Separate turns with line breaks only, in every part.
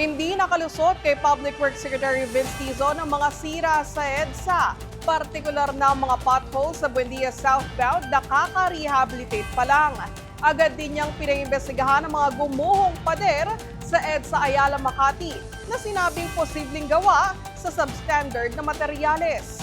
Hindi nakalusot kay Public Works Secretary Vince Dizon ang mga sira sa EDSA. Partikular na mga potholes sa Buendia southbound nakaka-rehabilitate pa lang. Agad din niyang pinaimbestigahan ang mga gumuhong pader sa EDSA Ayala Makati na sinabing posibleng gawa sa substandard na materyales.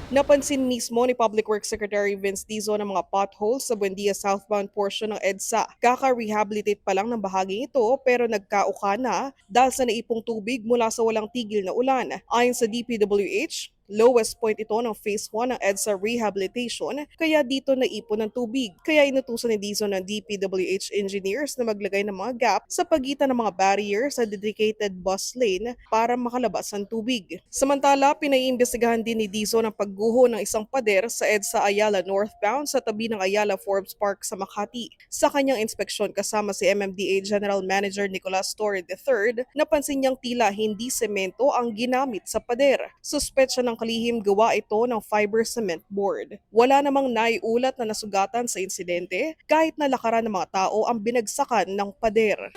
Napansin mismo ni Public Works Secretary Vince Dizon ang mga potholes sa Buendia southbound portion ng EDSA. Kaka-rehabilitate pa lang ng bahaging ito pero nagkauka na dahil sa naipong tubig mula sa walang tigil na ulan. Ayon sa DPWH, lowest point ito ng Phase 1 ng EDSA rehabilitation kaya dito naipon ng tubig. Kaya inutusan ni Dizon ng DPWH engineers na maglagay ng mga gap sa pagitan ng mga barriers sa dedicated bus lane para makalabas ang tubig. Samantala, pinaiimbestigahan din ni Dizon ang pagguho ng isang pader sa EDSA Ayala northbound sa tabi ng Ayala Forbes Park sa Makati. Sa kanyang inspeksyon kasama si MMDA General Manager Nicolas Torre III, napansin niyang tila hindi semento ang ginamit sa pader. Suspetsya ng kalihim gawa ito ng fiber cement board. Wala namang naiulat na nasugatan sa insidente kahit na lakaran ng mga tao ang binagsakan ng pader.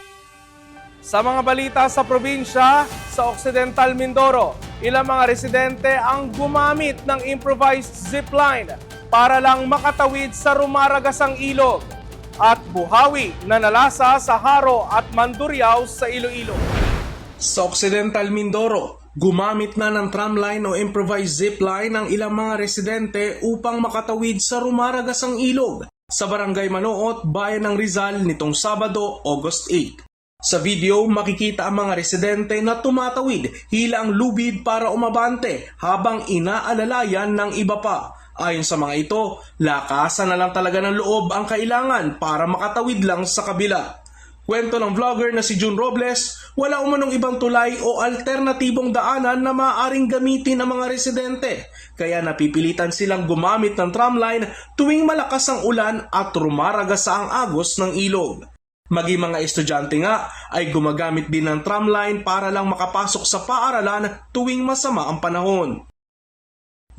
Sa mga balita sa probinsya, sa Occidental Mindoro, ilang mga residente ang gumamit ng improvised zipline para lang makatawid sa rumaragasang ilog at buhawi na nalasa sa Haro at Mandurriao sa Iloilo.
Sa Occidental Mindoro, gumamit na ng tramline o improvised zipline ang ilang mga residente upang makatawid sa rumaragasang ilog sa Barangay Manoot, Bayan ng Rizal nitong Sabado, August 8. Sa video, makikita ang mga residente na tumatawid hila ang lubid para umabante habang inaalalayan ng iba pa. Ayon sa mga ito, lakasan na lang talaga ng loob ang kailangan para makatawid lang sa kabila. Kwento ng vlogger na si June Robles, wala umanong ibang tulay o alternatibong daanan na maaaring gamitin ng mga residente. Kaya napipilitan silang gumamit ng tramline tuwing malakas ang ulan at rumaragas ang agos ng ilog. Maging mga estudyante nga ay gumagamit din ng tramline para lang makapasok sa paaralan tuwing masama ang panahon.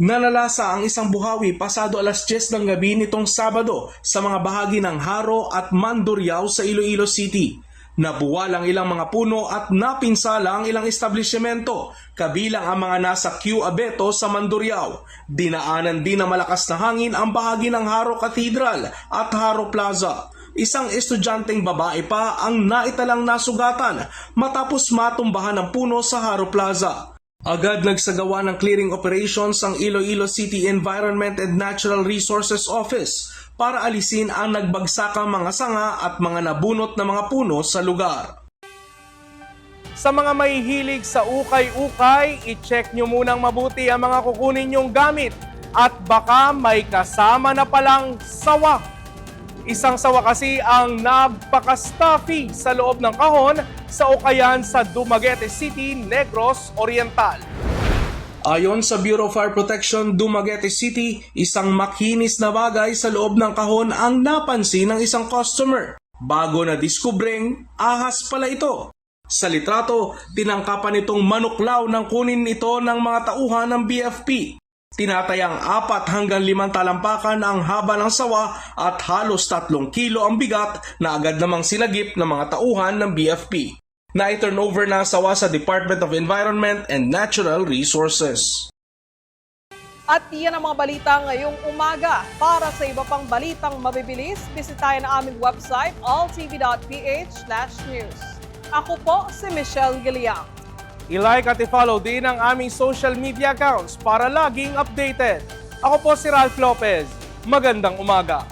Nanalasa ang isang buhawi pasado alas 10 ng gabi nitong Sabado sa mga bahagi ng Haro at Mandurriao sa Iloilo City. Nabuwal ang ilang mga puno at napinsala ang ilang establishmento, kabilang ang mga nasa Q Abeto sa Mandurriao. Dinaanan din ng malakas na hangin ang bahagi ng Haro Cathedral at Haro Plaza. Isang estudyanteng babae pa ang naitalang nasugatan matapos matumbahan ng puno sa Haro Plaza. Agad nagsagawa ng clearing operations ang Iloilo City Environment and Natural Resources Office para alisin ang nagbagsakang mga sanga at mga nabunot na mga puno sa lugar.
Sa mga mahihilig sa ukay-ukay, i-check nyo munang mabuti ang mga kukunin nyong gamit at baka may kasama na palang sawa. Isang sawa kasi ang nagpaka-stuffy sa loob ng kahon sa ukayan sa Dumaguete City, Negros Oriental.
Ayon sa Bureau of Fire Protection, Dumaguete City, isang makinis na bagay sa loob ng kahon ang napansin ng isang customer. Bago na diskubreng, ahas pala ito. Sa litrato, tinangkapan itong manuklaw ng kunin ito ng mga tauhan ng BFP. Tinatayang 4 hanggang 5 talampakan ang haba ng sawa at halos 3 kilo ang bigat na agad namang silagip ng mga tauhan ng BFP. Na-turnover na ang sawa sa Department of Environment and Natural Resources.
At yan ang mga balita ngayong umaga. Para sa iba pang balitang mabibilis, bisitahin ang aming website alltv.ph/news. Ako po si Michelle Giliang.
I-like at i-follow din ang aming social media accounts para laging updated. Ako po si Ralph Lopez. Magandang umaga.